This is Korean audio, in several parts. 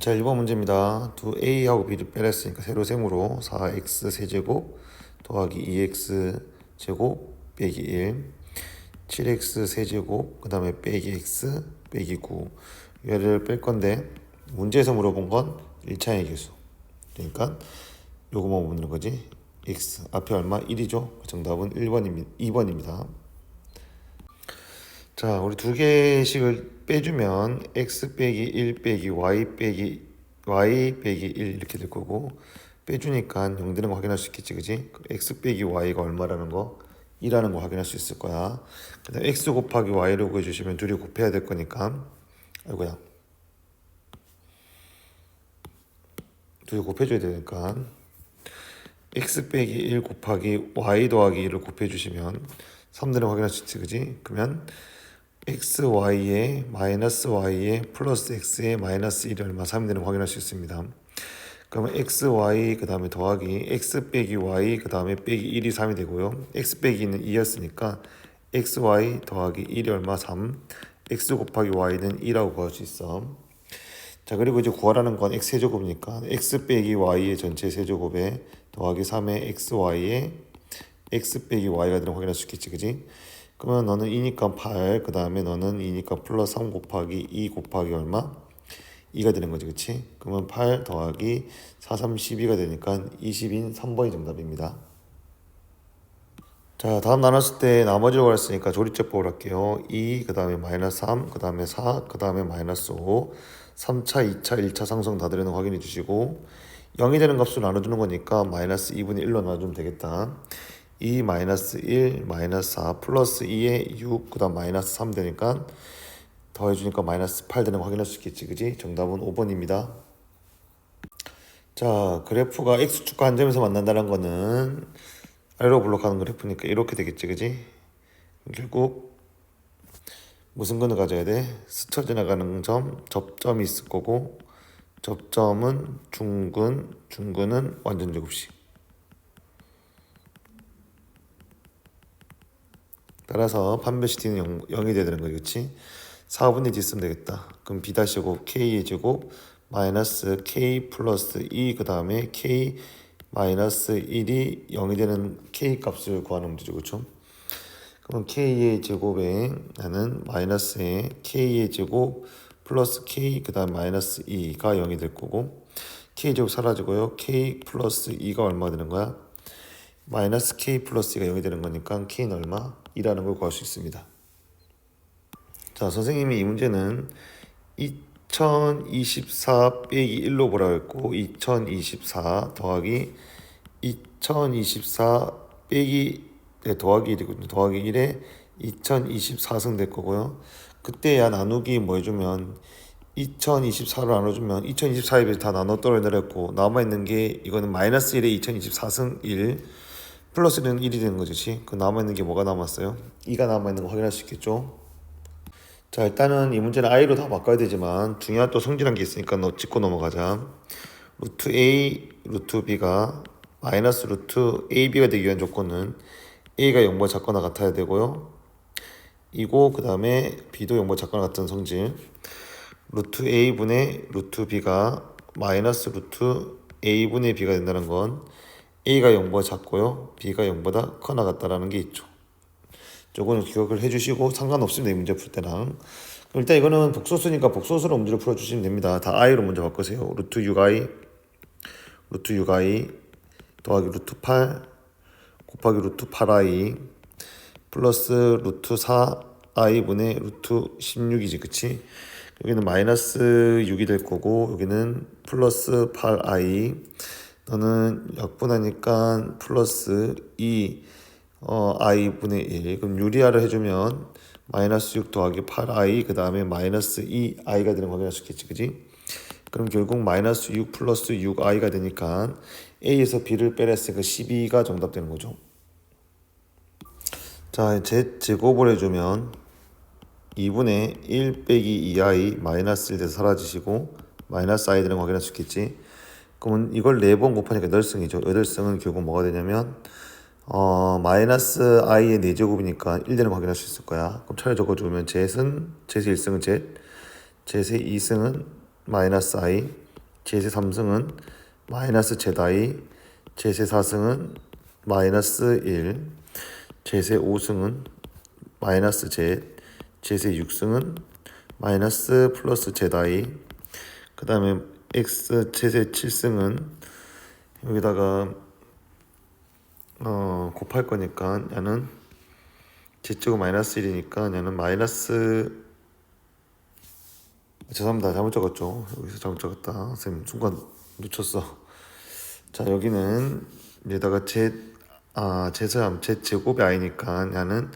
자, 1번 문제입니다. 두 a하고 b를 빼냈으니까 세로 세모로 4x 세제곱 더하기 2x 제곱 빼기 1, 7x 세제곱 그 다음에 빼기 x 빼기 9 얘를 뺄 건데 문제에서 물어본 건 1차의 개수. 그러니까 요거만 묻는 거지. x 앞에 얼마? 1이죠. 정답은 2번입니다. 자, 우리 두 개씩을 빼주면 x 빼기 1 빼기 y 빼기 1 이렇게 될 거고, 빼주니까 0 되는 거 확인할 수 있겠지, 그지? x 빼기 y가 얼마라는 거, 2라는 거 확인할 수 있을 거야. 그 다음에 x 곱하기 y를 구해주시면 둘이 곱해야 될 거니까, 아이고야, 둘이 곱해줘야 되니까 x 빼기 1 곱하기 y 더하기 1을 곱해주시면 3 되는 거 확인할 수 있지, 그지? 그러면 xy에 마이너스 y에 플러스 x에 마이너스 1이 얼마 3이 되는 거 확인할 수 있습니다. 그러면 xy 그 다음에 더하기 x 빼기 y 그 다음에 빼기 1이 3이 되고요. x 빼기 2는 2였으니까 xy 더하기 1이 얼마 3, x 곱하기 y는 2라고 구할 수 있어. 자, 그리고 이제 구하라는 건 x 세제곱이니까 x 빼기 y의 전체 세제곱에 더하기 3의 xy에 x 빼기 y가 되는 거 확인할 수 있겠지, 그지? 그러면 너는 2니까 8, 그 다음에 너는 2니까 플러스 3 곱하기 2 곱하기 얼마? 2가 되는 거지, 그치? 그러면 8 더하기 4, 3, 12가 되니까 20인 3번이 정답입니다. 자, 다음 나눴을 때 나머지로 그랬으니까 조립제법을 할게요. 2, 그 다음에 마이너스 3, 그 다음에 4, 그 다음에 마이너스 5, 3차, 2차, 1차 상성 다 되는 거 확인해 주시고 0이 되는 값을 나눠주는 거니까 마이너스 2분의 1로 나눠주면 되겠다. 2 마이너스 1 마이너스 4 플러스 2에 6 그 다음 마이너스 3 되니까 더해주니까 마이너스 8 되는 거 확인할 수 있겠지, 그지? 정답은 5번입니다. 자, 그래프가 x축과 한 점에서 만난다는 거는 아래로 블록하는 그래프니까 이렇게 되겠지, 그지? 결국 무슨 근을 가져야 돼? 스쳐 지나가는 점, 접점이 있을 거고 접점은 중근, 중근은 완전 제곱식. 따라서 판별식 t는 0이 돼야 되는 거지, 그치? 4분의 d 쓰면 되겠다. 그럼 b 다시고 k의 제곱 마이너스 k 플러스 2 그 다음에 k 마이너스 1이 0이 되는 k 값을 구하는 문제죠, 그렇죠? 그럼 k의 제곱에 나는 마이너스에 k의 제곱 플러스 k 그 다음 마이너스 2가 0이 될 거고 k 제곱 사라지고요. k 플러스 2가 얼마 되는 거야? 마이너스 k 플러스 2가 0이 되는 거니까 k는 얼마? 2라는 걸 구할 수 있습니다. 자, 선생님이 이 문제는 2024 빼기 1로 보라고 했고 2024 더하기 2024 빼기 더하기 1이거든요. 더하기 1에 2024승 될 거고요. 그때야 나누기 뭐 해주면 2024로 나눠주면 2024에 비해서 다 나눠 떨어내렸고 남아있는 게 이거는 마이너스 1에 2024승 1 플러스는 1이 되는 거지. 그 남아있는 게 뭐가 남았어요? 2가 남아있는 거 확인할 수 있겠죠. 자, 일단은 이 문제는 i로 다 바꿔야 되지만 중요한 또 성질한 게 있으니까 너 짚고 넘어가자. 루트 a, 루트 b가 마이너스 루트 ab가 되기 위한 조건은 a가 0보다 작거나 같아야 되고요. 이고 그 다음에 b도 0보다 작거나 같은 성질. 루트 a분의 루트 b가 마이너스 루트 a분의 b가 된다는 건 a가 0보다 작고요. b가 0보다 커나 같다라는 게 있죠. 요거는 기억을 해주시고 상관없습니다. 이 문제 풀 때랑. 그럼 일단 이거는 복소수니까 복소수로 문제를 풀어주시면 됩니다. 다 i로 먼저 바꾸세요. 루트 6i 루트 6i 더하기 루트 8 곱하기 루트 8i 플러스 루트 4i분의 루트 16이지, 그치? 여기는 마이너스 6이 될 거고 여기는 플러스 8i 너는 약분하니까 플러스 2 i분의 1 그럼 유리화를 해주면 마이너스 6 더하기 8i 그 다음에 마이너스 2i가 되는 거 확인할 수 있겠지, 그지? 그럼 결국 마이너스 6 플러스 6i가 되니까 a에서 b를 빼냈으니까 12가 정답 되는 거죠. 자, 제곱을 해주면 2분의 1 빼기 2i 마이너스 1 돼서 사라지시고 마이너스 i 되는 거 확인할 수 있겠지. 그러면 이걸 4번 곱하니까 8승이죠. 8승은 결국 뭐가 되냐면 마이너스 i의 4제곱이니까 1 되는 거 확인할 수 있을 거야. 그럼 차례 적어주면 zet의 1승은 zet의 2승은 마이너스 i, 제세 3승은 마이너스 zi, 제세 4승은 마이너스 1, 제세 5승은 마이너스 z, 제세 6승은 마이너스 플러스 zi. 그 다음에 x 제세 7승은 여기다가 곱할 거니까 얘는 z제곱 마이너스 1이니까 얘는 마이너스, 죄송합니다. 잘못 적었죠. 여기서 잘못 적었다. 선생님 순간 놓쳤어. 자, 여기는 여기다가 제세함 z제곱이 i니까 얘는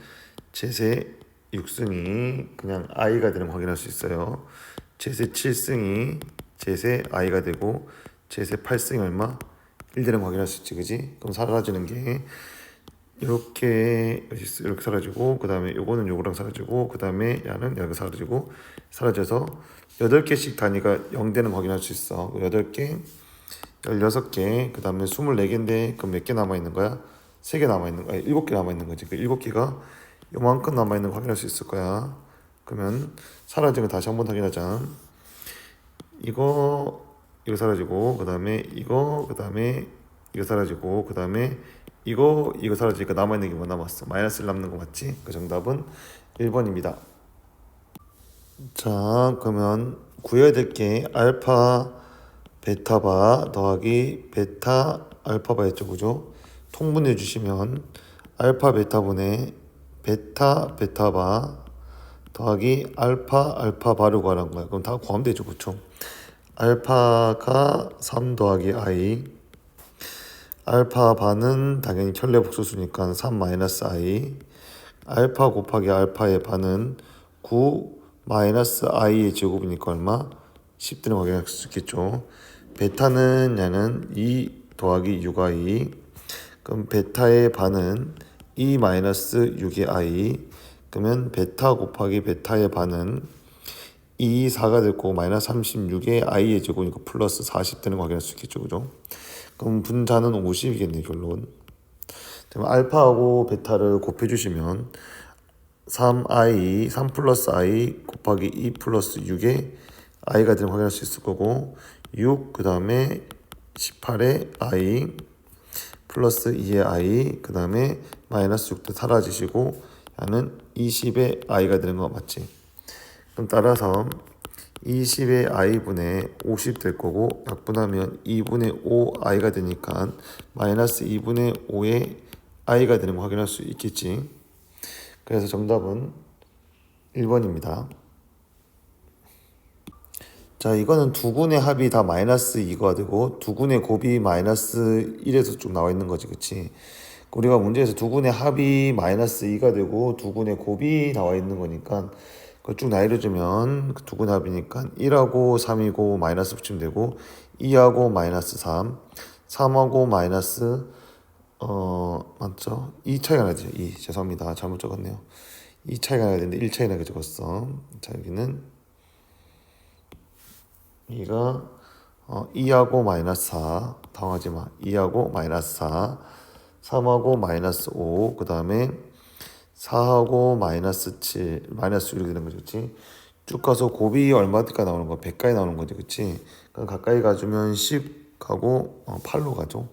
제세 6승이 그냥 i가 되는 거 확인할 수 있어요. 제세 7승이 제세 i가 되고 제세 8승이 얼마? 1 되는 거 확인할 수 있지, 그지? 그럼 사라지는 게 이렇게 사라지고, 그 다음에 요거는 요거랑 사라지고, 그 다음에 얘는 여기 사라지고, 사라져서 8개씩 단위가 0 되는 거 확인할 수 있어. 8개, 16개, 그 다음에 24개인데 그럼 몇 개 남아있는 거야? 3개 남아있는 거야. 7개 남아있는 거지. 그 7개가 요만큼 남아있는 거 확인할 수 있을 거야. 그러면 사라진 거 다시 한번 확인하자. 이거 사라지고, 그 다음에 이거, 그 다음에 이거 사라지고, 그 다음에 이거 사라지니까 남아있는 게 뭐 남았어? 마이너스 1 남는 거 맞지? 그 정답은 1번입니다. 자, 그러면 구해야 될 게 알파 베타바 더하기 베타 알파바였죠, 그죠? 통분해 주시면 알파 베타분의 베타 베타바 더하기 알파 알파바를 구하는 거야. 그럼 다 구하면 되죠, 그쵸? 알파가 3 더하기 i, 알파바는 당연히 켤레 복소수니까 3 마이너스 i, 알파 곱하기 알파의 바는 9 마이너스 i의 제곱이니까 얼마? 10 되는 거 확인할 수 있겠죠. 베타는 얘는 2 더하기 6i, 그럼 베타의 반은 2 마이너스 6의 i, 그러면 베타 곱하기 베타의 반은 2, 4가 됐고 마이너스 36의 i의 제곱이니까 플러스 40 되는 거 확인할 수 있겠죠, 그죠? 그럼 분자는 50이겠네, 결론. 그럼 알파하고 베타를 곱해주시면 3 플러스 i 곱하기 2 플러스 6의 i가 되는 거 확인할 수 있을 거고, 6, 그 다음에 18의 i 플러스 2의 i, 그 다음에 마이너스 6도 사라지시고 얘는 20의 i가 되는 거 맞지? 그럼 따라서 20의 i분의 50 될 거고, 약분하면 2분의 5 i가 되니까 마이너스 2분의 5의 i가 되는 거 확인할 수 있겠지. 그래서 정답은 1번입니다. 자, 이거는 두 군의 합이 다 마이너스 2가 되고 두 군의 곱이 마이너스 1에서 쭉 나와 있는 거지, 그치? 우리가 문제에서 두 군의 합이 마이너스 2가 되고 두 군의 곱이 나와 있는 거니까 그걸 쭉 나열해주면 두 군의 합이니까 1하고 3이고 마이너스 붙이면 되고, 2하고 마이너스 3, 3하고 마이너스 맞죠? 2 차이가 나죠. 2, 죄송합니다. 잘못 적었네요. 2 차이가 나야 되는데 1 차이 나게 적었어. 자, 여기는 2가 2하고 마이너스 4, 당하지 마. 2하고 마이너스 4, 3하고 마이너스 5, 그 다음에 4하고 마이너스 7, 마이너스 6 이렇게 되는 거지, 그치? 쭉 가서 곱이 얼마까지 나오는 거야? 100까지 나오는 거지, 그치? 그럼 가까이 가주면 10 가고 8로 가죠.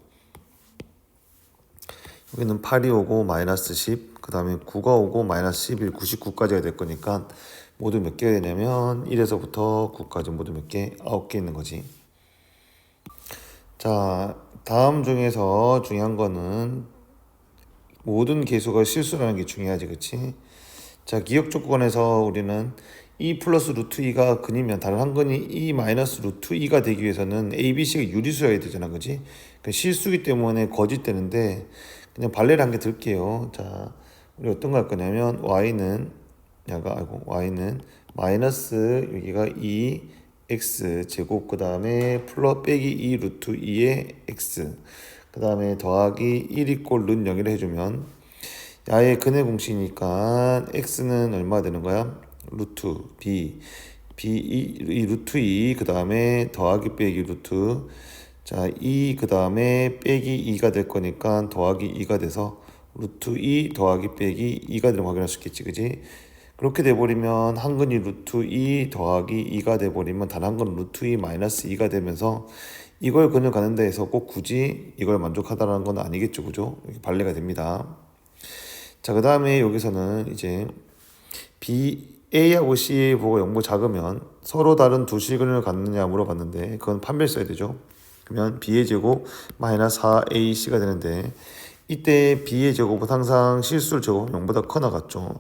여기는 8이 오고 마이너스 10, 그 다음에 9가 오고 마이너스 11, 99까지가 될 거니까 모두 몇 개가 되냐면 1에서부터 9까지 모두 몇 개? 9개 있는 거지. 자, 다음 중에서 중요한 거는 모든 개수가 실수라는 게 중요하지, 그치? 자, 기억 조건에서 우리는 2 플러스 루트 2가 근이면 다른 한 근이 2 마이너스 루트 2가 되기 위해서는 A, B, C가 유리수여야 되잖아, 그치? 그 실수기 때문에 거짓되는데 그냥 발레를 한 개 들게요. 자, 우리 어떤 거 할 거냐면 y는 마이너스 여기가 2x 제곱, 그 다음에 플러 빼기 2 루트 2의 x, 그 다음에 더하기 1 이꼴 룬 0이라 해주면 야의 근의 공식이니까 x는 얼마 되는 거야? 루트 b, 이 루트 2, 그 다음에 더하기 빼기 루트, 자, 2, 그 다음에 빼기 2가 될 거니까 더하기 2가 돼서 루트 2 더하기 빼기 2가 되는 거 확인할 수 있겠지, 그지? 그렇게 돼버리면 한근이 루트 2 더하기 2가 돼버리면 단 한근 루트 2 마이너스 2가 되면서 이걸 그냥 가는 데에서 꼭 굳이 이걸 만족하다라는 건 아니겠죠, 그죠? 이렇게 발레가 됩니다. 자, 그 다음에 여기서는 이제 A하고 C 보고 0보다 작으면 서로 다른 두 시그널을 갖느냐 물어봤는데 그건 판별 써야 되죠. 그러면 B의 제곱 마이너스 4AC가 되는데 이때 B의 제곱은 항상 실수를 제곱하면 0보다 커 나갔죠.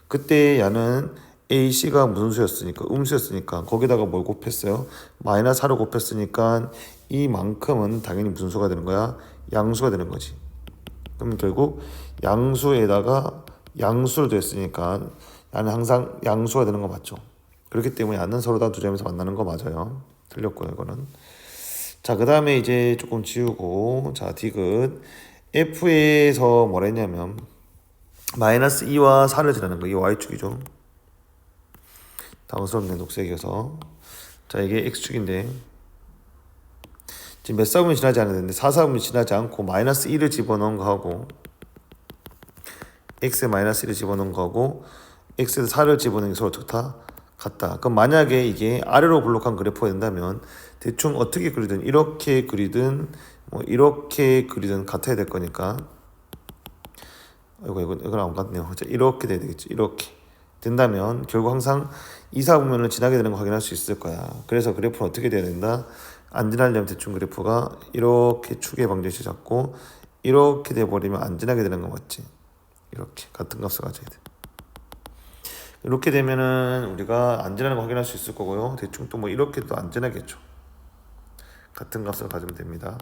그때 야는 AC가 무슨 수였으니까 음수였으니까 거기다가 뭘 곱했어요? 마이너스 4를 곱했으니까 이만큼은 당연히 무슨 수가 되는 거야? 양수가 되는 거지. 그럼 결국 양수에다가 양수를 더했으니까 야는 항상 양수가 되는 거 맞죠? 그렇기 때문에 야는 서로 다 두 점에서 만나는 거 맞아요. 틀렸고요, 이거는. 자, 그 다음에 이제 조금 지우고, 자, 디귿. F에서 뭐라 했냐면, 마이너스 2와 4를 지나는 거, 이게 Y축이죠. 당스럽네, 녹색이어서. 자, 이게 X축인데, 지금 몇 사분이 지나지 않았는데, 4사분이 지나지 않고, 마이너스 1을 집어넣은 거하고, X에 마이너스 1을 집어넣은 거하고, X에 4를 집어넣은 게 서로 좋다? 같다. 그럼 만약에 이게 아래로 블록한 그래프가 된다면, 대충 어떻게 그리든, 이렇게 그리든, 뭐, 이렇게 그리든 같아야 될 거니까, 이건 안 같네요. 이렇게 돼야 되겠지. 이렇게 된다면 결국 항상 2, 4분면을 지나게 되는 거 확인할 수 있을 거야. 그래서 그래프는 어떻게 돼야 된다? 안 지나려면 대충 그래프가 이렇게 축의 방정식 잡고 이렇게 돼버리면 안 지나게 되는 거 맞지? 이렇게 같은 값을 가져야 돼. 이렇게 되면은 우리가 안 지나는 거 확인할 수 있을 거고요. 대충 또 뭐 이렇게 또 안 지나겠죠. 같은 값을 가지면 됩니다.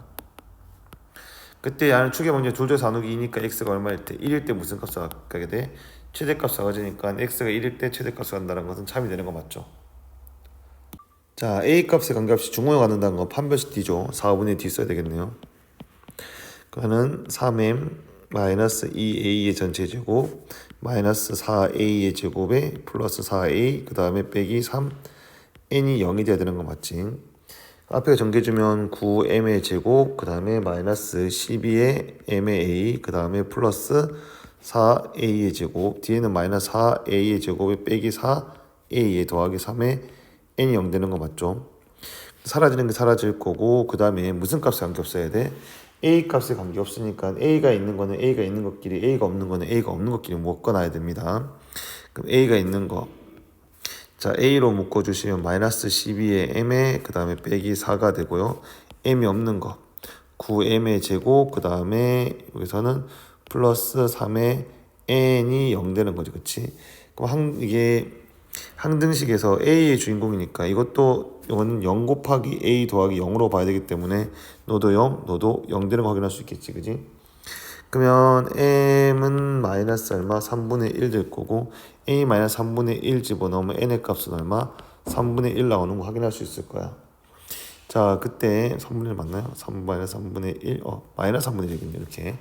그때 야는 축의 방정식 둘 중에서 나누기 2니까 x가 얼마일 때? 1일 때 무슨 값을 가게 돼? 최대값을 가지니까 x가 1일 때 최대값을 간다는 것은 참이 되는 거 맞죠? 자, a 값의 관계없이 중호에 갖는다는 건 판별식 d죠. 4분의 d 써야 되겠네요. 그거는 3m 마이너스 2a의 전체 제곱 마이너스 4a의 제곱에 플러스 4a 그 다음에 빼기 3n이 0이 돼야 되는 거 맞지? 앞에 정해주면 9m의 제곱 그 다음에 마이너스 12의 m의 a 그 다음에 플러스 4a의 제곱 뒤에는 마이너스 4a의 제곱에 빼기 4a의 더하기 3에 n이 0 되는 거 맞죠? 사라지는 게 사라질 거고 그 다음에 무슨 값에 관계없어야 돼? a 값에 관계없으니까 a가 있는 거는 a가 있는 것끼리 a가 없는 거는 a가 없는 것끼리 묶어놔야 됩니다. 그럼 a가 있는 거 자, A로 묶어주시면 마이너스 12의 M에 그 다음에 빼기 4가 되고요. M이 없는 거 9M의 제곱 그 다음에 여기서는 플러스 3의 N이 0 되는 거지, 그치? 그럼 이게 항등식에서 A의 주인공이니까 이거는 0 곱하기 A 더하기 0으로 봐야 되기 때문에 너도 0, 너도 0 되는 거 확인할 수 있겠지, 그지? 그러면 m은 마이너스 얼마? 3분의 1 될 거고 a 마이너스 3분의 1 집어넣으면 n의 값은 얼마? 3분의 1 나오는 거 확인할 수 있을 거야. 자, 그때 3분의 1 맞나요? 3 마이너스 3분의 1 마이너스 3분의 1이겠네 이렇게.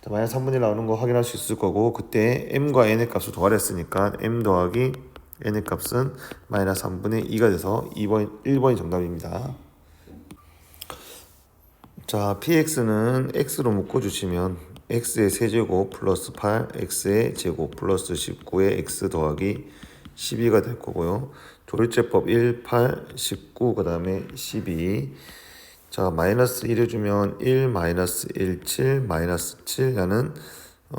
자, 마이너스 3분의 1 나오는 거 확인할 수 있을 거고 그때 m과 n의 값을 더하랬으니까 m 더하기 n의 값은 마이너스 3분의 2가 돼서 1번이 정답입니다. 자, px는 x로 묶어주시면 x의 세제곱 플러스 8 x의 제곱 플러스 19의 x 더하기 12가 될 거고요. 조리제법 1, 8, 19, 그 다음에 12. 자, 마이너스 1 해주면 1, 마이너스 1, 7, 마이너스 7 야는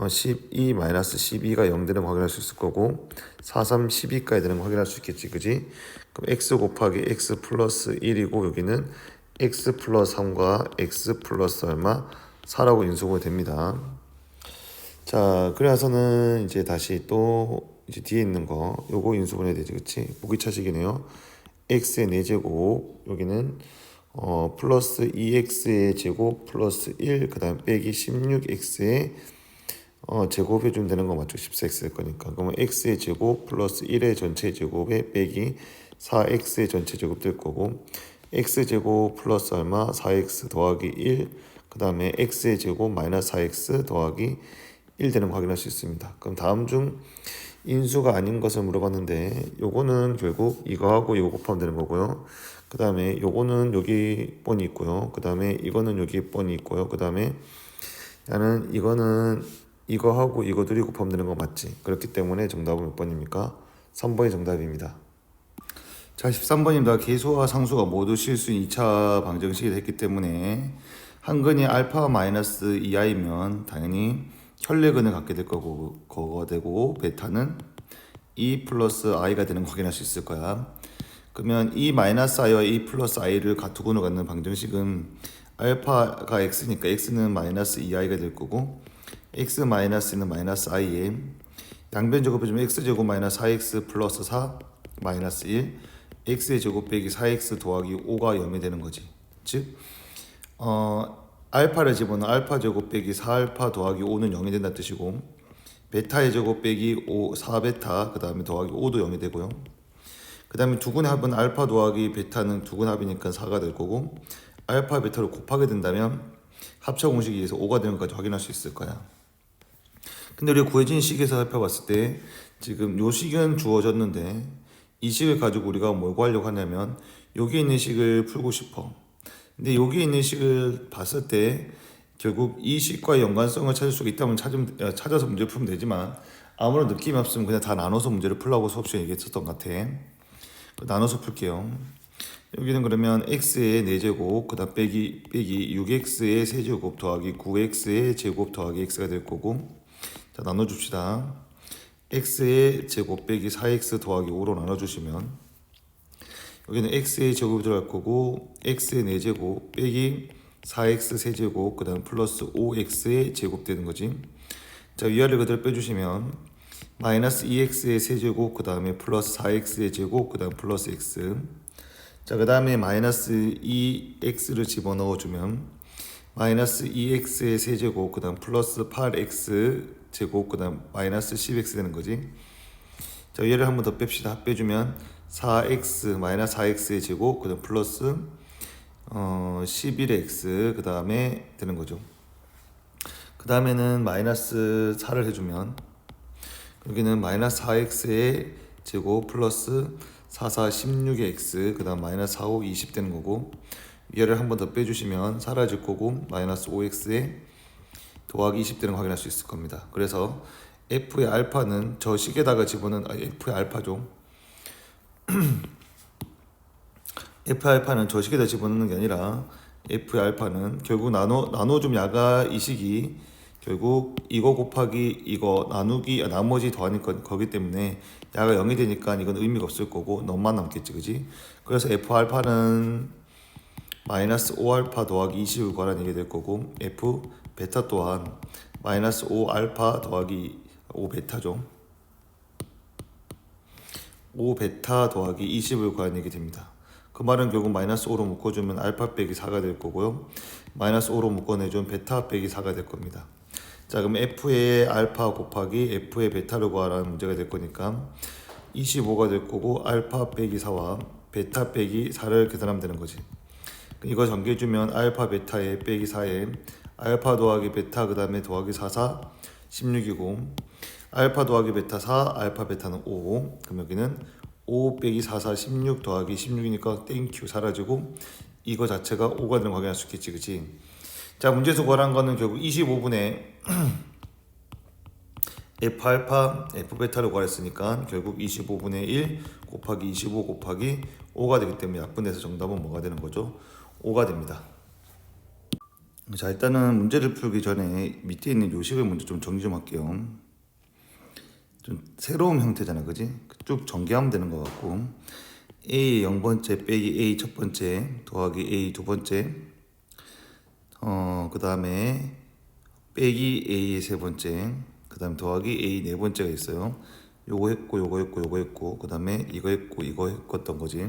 12, 마이너스 12가 0 되는 거 확인할 수 있을 거고 4, 3, 12까지 되는 거 확인할 수 있겠지, 그지? 그럼 x 곱하기 x 플러스 1이고 여기는 x 플러스 3과 x 플러스 얼마? 4라고 인수가 됩니다. 자, 그래서는 이제 다시 또 이제 뒤에 있는 거 요거 인수분해야 되지, 그치? 보기차식이네요. x의 4제곱 여기는 플러스 2x의 제곱 플러스 1 그 다음 빼기 16x의 제곱해주면 되는 거 맞죠? 14x 될 거니까. 그러면 x의 제곱 플러스 1의 전체 제곱에 빼기 4x의 전체 제곱 될 거고 x제곱 플러스 얼마? 4x 더하기 1 그 다음에 x의 제곱 마이너스 4x 더하기 1 되는 거 확인할 수 있습니다. 그럼 다음 중 인수가 아닌 것을 물어봤는데 요거는 결국 이거하고 이거 곱하면 되는 거고요. 그 다음에 요거는 여기 뻔히 있고요. 그 다음에 이거는 여기 뻔히 있고요. 그 다음에 이거는 이거하고 이거 둘이 곱하면 되는 거 맞지? 그렇기 때문에 정답은 몇 번입니까? 3번이 정답입니다. 자, 13번입니다. 계수와 상수가 모두 실수인 2차 방정식이 됐기 때문에 한근이 알파 마이너스 2i면 당연히 현례근을 갖게 될 거가 되고 베타는 2 플러스 i가 되는 거 확인할 수 있을 거야. 그러면 2 마이너스 i와 2 플러스 i를 두근을 갖는 방정식은 알파가 x니까 x는 마이너스 2i가 될 거고 x 마이너스는 마이너스 i에 양변 제곱해주면 x제곱 마이너스 4x 플러스 4 마이너스 1 x의 제곱 빼기 4x 더하기 5가 0이 되는 거지. 즉 알파를 집어넣으면 알파 제곱 빼기 4알파 더하기 5는 0이 된다는 뜻이고 베타의 제곱 빼기 4베타 그 다음에 더하기 5도 0이 되고요. 그 다음에 두근의 합은 알파 더하기 베타는 두근 합이니까 4가 될 거고 알파 베타를 곱하게 된다면 합차 공식에 의해서 5가 되는 것까지 확인할 수 있을 거야. 근데 우리가 구해진 식에서 살펴봤을 때 지금 요 식은 주어졌는데 이 식을 가지고 우리가 뭘 구하려고 하냐면 여기 있는 식을 풀고 싶어. 근데 여기 있는 식을 봤을 때 결국 이 식과의 연관성을 찾을 수가 있다면 찾아서 문제를 풀면 되지만 아무런 느낌이 없으면 그냥 다 나눠서 문제를 풀라고 수업 시간에 얘기했었던 것 같아. 나눠서 풀게요. 여기는 그러면 x의 4제곱 그 다음 빼기 6x의 세제곱 더하기 9x의 제곱 더하기 x가 될 거고 자 나눠줍시다. x의 제곱 빼기 4x 더하기 5로 나눠주시면 여기는 x의 제곱이 들어갈 거고 x의 4제곱 빼기 4x 세제곱 그 다음 플러스 5x의 제곱 되는 거지. 자 위아래 그대로 빼주시면 마이너스 2x의 세제곱 그 다음에 플러스 4x의 제곱 그 다음 플러스 x 자 그 다음에 마이너스 2x를 집어넣어주면 마이너스 2x의 세제곱 그 다음 플러스 8x 제곱 그 다음 마이너스 10x 되는 거지. 자 얘를 한 번 더 뺍시다. 빼주면 4x 마이너스 4x의 제곱 그 다음 플러스 11x 그 다음에 되는 거죠. 그 다음에는 마이너스 4를 해주면 여기는 마이너스 4x의 제곱 플러스 4, 4, 16의 x 그 다음 마이너스 4, 5, 20 되는 거고 얘를 한 번 더 빼주시면 사라질 거고 마이너스 5x에 더하기 20 되는 거 확인할 수 있을 겁니다. 그래서 f의 알파는 저 식에다가 집어넣은 f의 알파죠. f의 알파는 저 식에다 집어넣는 게 아니라 f의 알파는 결국 나눠줌 야가 이 식이 결국 이거 곱하기 이거 나누기 나머지 더하는 거기 때문에 야가 0이 되니까 이건 의미가 없을 거고 너만 남겠지 그지. 그래서 f 알파는 마이너스 5알파 더하기 20을 구하라는 얘기 될 거고 f 베타 또한 마이너스 5알파 더하기 5베타죠. 5베타 더하기 20을 구하는 얘기 됩니다. 그 말은 결국 마이너스 5로 묶어주면 알파 빼기 4가 될 거고요. 마이너스 5로 묶어내주면 베타 빼기 4가 될 겁니다. 자 그럼 f의 알파 곱하기 f의 베타를 구하라는 문제가 될 거니까 25가 될 거고 알파 빼기 4와 베타 빼기 4를 계산하면 되는 거지. 이거 전개해주면 알파 베타에 빼기 4에 알파 더하기 베타 그 다음에 더하기 4, 4 16이고 알파 더하기 베타 4 알파 베타는 5 그럼 여기는 5 빼기 4, 4 16 더하기 16이니까 땡큐 사라지고 이거 자체가 5가 되는 거 확인할 수 있겠지 그치. 자 문제에서 구하라는 거는 결국 25분의 f 알파 f 베타를 구하랬으니까 결국 25분의 1 곱하기 25 곱하기 5가 되기 때문에 약분돼서 정답은 뭐가 되는 거죠? 5가 됩니다. 자 일단은 문제를 풀기 전에 밑에 있는 요식을 먼저 좀 정리 좀 할게요. 좀 새로운 형태잖아 그지? 쭉 전개하면 되는 것 같고 A 0번째 빼기 A 첫번째 더하기 A 두번째 그 다음에 빼기 A 세번째 그 다음 더하기 A 네번째가 있어요. 요거 했고 요거 했고 요거 했고 그 다음에 이거 했고 이거 했던 거지.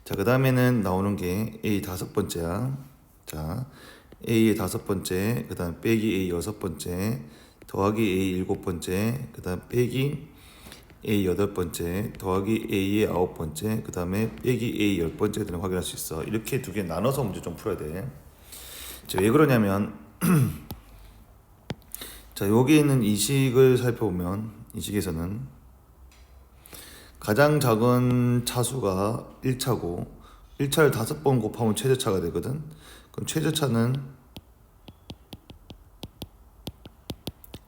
자 그 다음에는 나오는 게 A 다섯번째야. 자 A의 다섯번째 그 다음 빼기 A 여섯번째 더하기 A 일곱번째 그 다음 빼기 A 여덟번째 더하기 A의 아홉번째 그 다음에 빼기 A 열번째 되는 거 확인할 수 있어. 이렇게 두 개 나눠서 문제 좀 풀어야 돼. 자, 왜 그러냐면 자 여기 있는 이 식을 살펴보면 이 식에서는 가장 작은 차수가 1차고 1차를 5번 곱하면 최저차가 되거든. 그럼 최저차는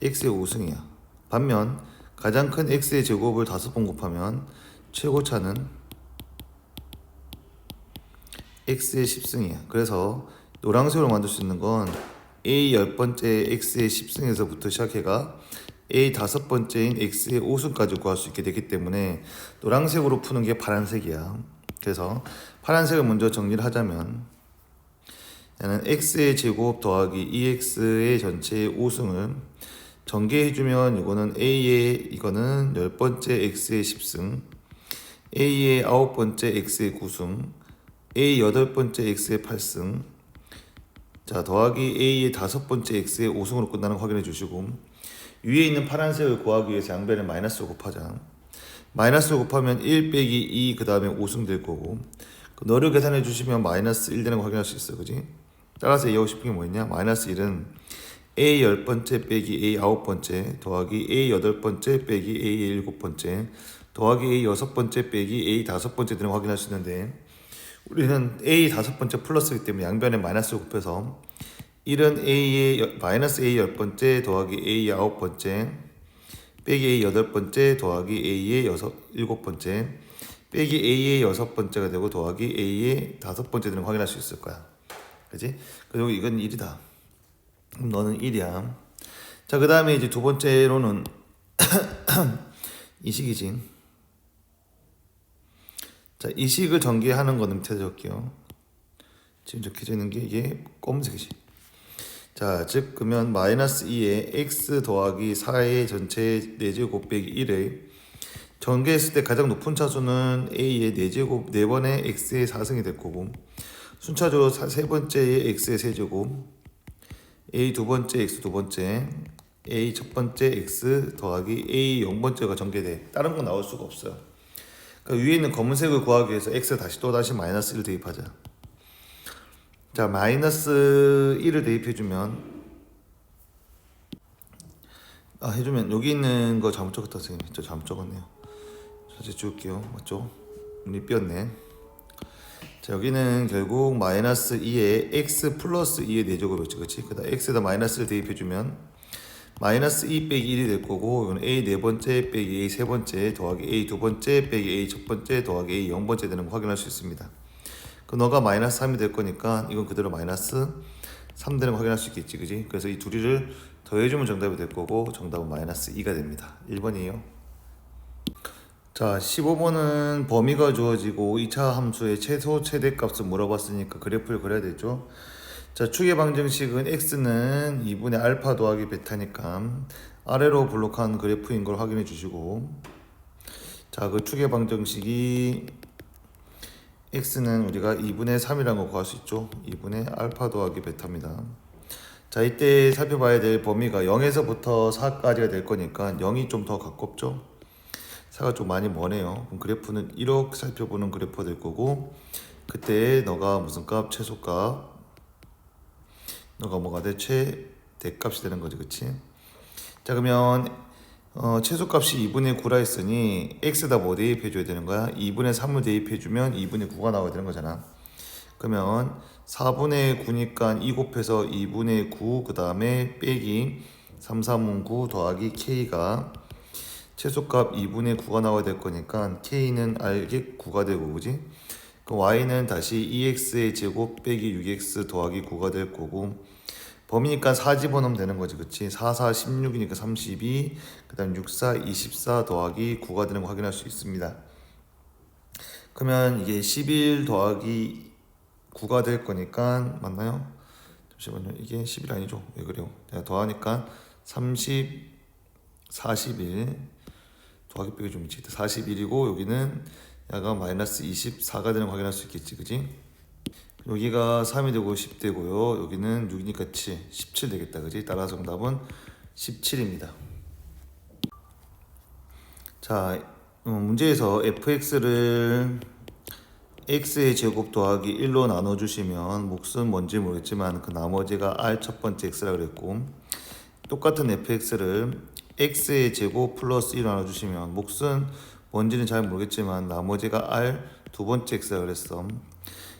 x의 5승이야. 반면 가장 큰 x의 제곱을 5번 곱하면 최고차는 x의 10승이야. 그래서 노란색으로 만들 수 있는 건 a 10번째 x의 10승에서부터 시작해가 a 5번째인 x의 5승까지 구할 수 있게 되기 때문에 노란색으로 푸는 게 파란색이야. 그래서 파란색을 먼저 정리를 하자면 얘는 x의 제곱 더하기 2x의 전체의 5승을 전개해주면 이거는 a의 이거는 10번째 x의 10승, a의 9번째 x의 9승, a 8번째 x의 8승, 자 더하기 a의 5번째 x의 5승으로 끝나는 거 확인해 주시고, 위에 있는 파란색을 구하기 위해서 양변에 마이너스 곱하자. 마이너스 곱하면 1 빼기 2 그 다음에 5승 될 거고, 너를 계산해 주시면 마이너스 1 되는 거 확인할 수 있어, 그지? 따라서 이해하고 싶은 게 뭐였냐? 마이너스 1은 a 10번째 빼기 a 9번째 더하기 a 8번째 빼기 a 7번째 더하기 a 6번째 빼기 a 5번째 되는 거 확인할 수 있는데, 우리는 a 5번째 플러스이기 때문에 양변에 마이너스 곱해서 1은 a의 마이너스 a 10번째 더하기 a 9번째 빼기 a 8번째 더하기 a의 7번째 빼기 a의 6번째가 되고 더하기 a의 5번째 되는 거 확인할 수 있을 거야. 그지? 그리고 이건 1이다. 그럼 너는 1이야. 자, 그 다음에 이제 두 번째로는 이식이지. 자, 이식을 전개하는 거는 밑에 적을게요. 지금 적혀져 있는 게 이게 검은색이지. 자, 즉 그러면 마이너스 2에 x 더하기 4의 전체 4제곱 빼기 1에 전개했을 때 가장 높은 차수는 a의 4제곱 4번의 x의 4승이 될 거고, 순차적으로 세 번째의 x의 세제곱, a 두 번째 x 두 번째, a 첫 번째 x 더하기 a 0번째가 전개돼. 다른 건 나올 수가 없어요. 그러니까 위에 있는 검은색을 구하기 위해서 x 다시 마이너스 1을 대입하자. 자, 마이너스 1을 대입해주면 해주면 여기 있는 거 잘못 적었다 선생님. 저 잘못 적었네요. 다시 지울게요. 맞죠? 눈이 삐었네. 자, 여기는 결국 마이너스 2에 x 플러스 2의 4제곱이었지, 그치? 그 다음 x에다 마이너스를 대입해주면 마이너스 2 빼기 1이 될 거고, 이건 a 4번째 빼기 a 3번째 더하기 a 2번째 빼기 a 첫 번째 더하기 a 0번째 되는 거 확인할 수 있습니다. 그 너가 마이너스 3이 될 거니까 이건 그대로 마이너스 3 되는 거 확인할 수 있겠지, 그지? 그래서 이 둘이를 더해주면 정답이 될 거고, 정답은 마이너스 2가 됩니다. 1번이에요. 자, 15번은 범위가 주어지고 2차 함수의 최소 최대값을 물어봤으니까 그래프를 그려야 되죠. 자, 축의 방정식은 x는 2분의 알파 더하기 베타니까 아래로 블록한 그래프인 걸 확인해 주시고, 자, 그 축의 방정식이 x는 우리가 2분의 3이라는 거 구할 수 있죠. 2분의 알파 더하기 베타입니다. 자, 이때 살펴봐야 될 범위가 0에서부터 4까지가 될 거니까 0이 좀 더 가깝죠. 4가 좀 많이 머네요. 그럼 그래프는 1억 살펴보는 그래프가 될 거고, 그때 너가 무슨 값? 최소값. 너가 뭐가 돼? 최대값이 되는 거지, 그치? 자, 그러면 최소값이 2분의 9라 했으니 x에다 뭐 대입해줘야 되는 거야? 2분의 3을 대입해주면 2분의 9가 나와야 되는 거잖아. 그러면 4분의 9니까 2 곱해서 2분의 9 그 다음에 빼기 3, 3은 9 더하기 k가 최소값 2분의 9가 나와야 될 거니까 k는 알게 9가 되고, 그지? 그럼 y는 다시 2x의 제곱 빼기 6x 더하기 9가 될 거고, 범위니까 4 집어넣으면 되는 거지, 그치? 4, 4, 16이니까 32, 그 다음 6, 4, 24 더하기 9가 되는 거 확인할 수 있습니다. 그러면 이게 11 더하기 9가 될 거니까, 맞나요? 잠시만요. 이게 11 아니죠? 왜 그래요? 내가 더하니까 30, 41 더하기 빼기 좀 미치겠다. 41이고 여기는 약간 마이너스 24가 되는 거 확인할 수 있겠지, 그지? 여기가 3이 되고 10 되고요. 여기는 6이니까 7, 17 되겠다, 그지? 따라서 정답은 17입니다. 자, 문제에서 fx를 x의 제곱 더하기 1로 나눠주시면 몫은 뭔지 모르겠지만 그 나머지가 r 첫 번째 x라 그랬고, 똑같은 fx를 x의 제곱 플러스 1로 나눠주시면 몫은 뭔지는 잘 모르겠지만 나머지가 r 두 번째 x라 그랬어.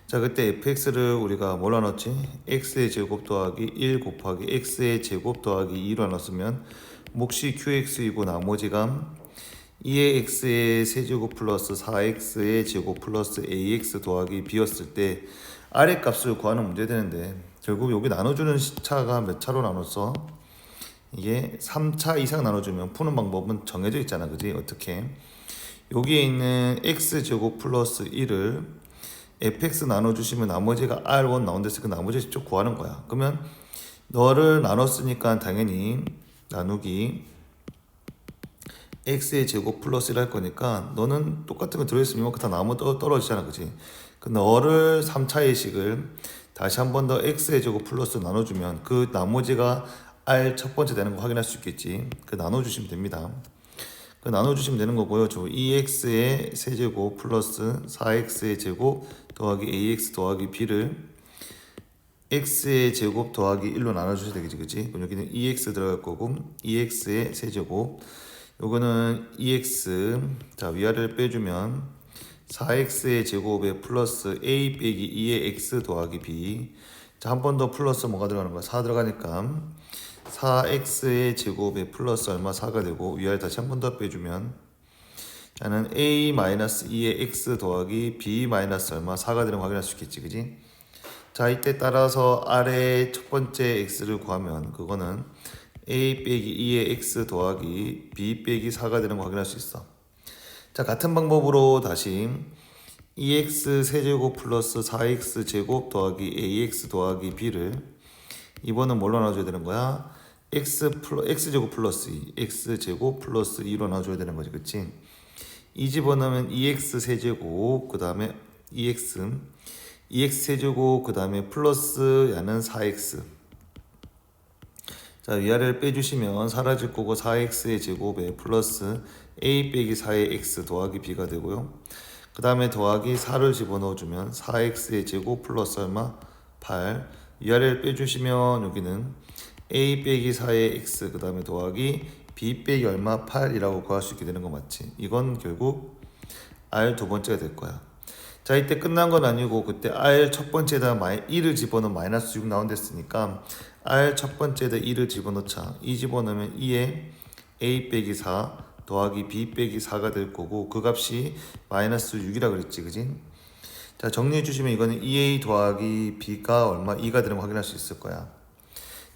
자, 그때 fx를 우리가 뭘로 나눴지? x의 제곱 더하기 1 곱하기 x의 제곱 더하기 2로 나눴으면 몫이 qx이고 나머지가 2의 x의 세제곱 플러스 4x의 제곱 플러스 ax 더하기 b였을 때 아래 값을 구하는 문제 되는데, 결국 여기 나눠주는 차가 몇 차로 나눴어? 이게 3차 이상 나눠주면 푸는 방법은 정해져 있잖아, 그지? 어떻게? 여기에 있는 x제곱 플러스 1을 fx 나눠주시면 나머지가 r1 나온댔으니까 그 나머지 직접 구하는 거야. 그러면 너를 나눴으니까 당연히 나누기 x의 제곱 플러스 1 할 거니까 너는 똑같은 거 들어있으면 이만큼 다 나무 떨어지잖아, 그지? 그 너를 3차의 식을 다시 한 번 더 x의 제곱 플러스 나눠주면 그 나머지가 r 첫 번째 되는 거 확인할 수 있겠지. 그 나눠주시면 됩니다. 그 나눠주시면 되는 거고요. 저 2x의 세제곱 플러스 4x의 제곱 더하기 ax 더하기 b를 x의 제곱 더하기 1로 나눠주셔야 되겠지, 그치? 그럼 여기는 2x 들어갈 거고 2x의 세제곱, 요거는 2x, 자 위아래를 빼주면 4x의 제곱에 플러스 a 빼기 2의 x 더하기 b, 자 한 번 더 플러스 뭐가 들어가는 거야? 4 들어가니까 4x의 제곱에 플러스 얼마 4가 되고 위아래 다시 한 번 더 빼주면 자는 a 마이너스 2의 x 더하기 b 마이너스 얼마 4가 되는 거 확인할 수 있겠지, 그지? 자 이때 따라서 아래 첫 번째 x를 구하면 그거는 a 빼기 2의 x 더하기 b 빼기 4가 되는 거 확인할 수 있어. 자 같은 방법으로 다시 2x 세제곱 플러스 4x 제곱 더하기 ax 더하기 b를 이번은 뭘로 나눠줘야 되는 거야? x제곱 플러스 2, x제곱 플러스 2로 나눠줘야 되는 거지, 그치? 이 집어넣으면 2x 세제곱, 그 다음에 2x 세제곱, 그 다음에 플러스 야는 4x. 자 위아래를 빼주시면 사라질 거고 4x의 제곱에 플러스 a 빼기 4의 x 더하기 b가 되고요. 그 다음에 더하기 4를 집어넣어주면 4x의 제곱 플러스 얼마? 8. 위아래를 빼주시면 여기는 a 빼기 4의 x 그 다음에 더하기 b 빼기 얼마? 8이라고 구할 수 있게 되는 거 맞지? 이건 결국 r 두 번째가 될 거야. 자 이때 끝난 건 아니고 그때 r 첫 번째에다 1을 집어넣으면 마이너스 6 나온댔으니까 r 첫 번째에다 2를 집어넣자. 2 집어넣으면 2에 a 빼기 4 더하기 b 빼기 4가 될 거고 그 값이 마이너스 6이라 그랬지, 그지? 자 정리해 주시면 이거는 2a 더하기 b가 얼마? 2가 되는 거 확인할 수 있을 거야.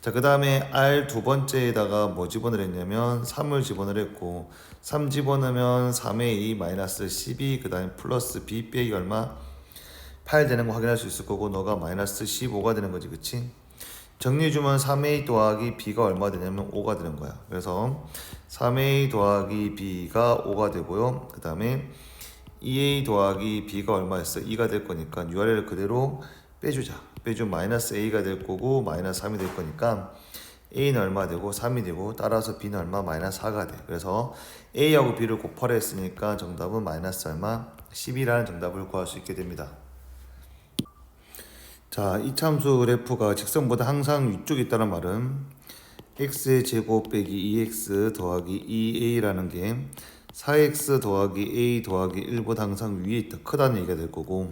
자 그 다음에 r 두 번째에다가 뭐 집어넣었냐면 3을 집어넣었고 3 집어넣으면 3의 2 마이너스 12 그 다음에 플러스 b 빼기 얼마? 8 되는 거 확인할 수 있을 거고 너가 마이너스 15가 되는 거지, 그치? 정리해주면 3a 더하기 b가 얼마 되냐면 5가 되는 거야. 그래서 3a 더하기 b가 5가 되고요. 그 다음에 2a 더하기 b가 얼마였어? 2가 될 거니까 URL을 그대로 빼주자. 빼주면 마이너스 a가 될 거고 마이너스 3이 될 거니까 a는 얼마 되고 3이 되고 따라서 b는 얼마? 마이너스 4가 돼. 그래서 a하고 b를 곱하라 했으니까 정답은 마이너스 얼마? 10이라는 정답을 구할 수 있게 됩니다. 자, 이 참수 그래프가 직선보다 항상 위쪽에 있다는 말은 x의 제곱 빼기 2x 더하기 2a라는 게 4x 더하기 a 더하기 1보다 항상 위에 있다, 크다는 얘기가 될 거고,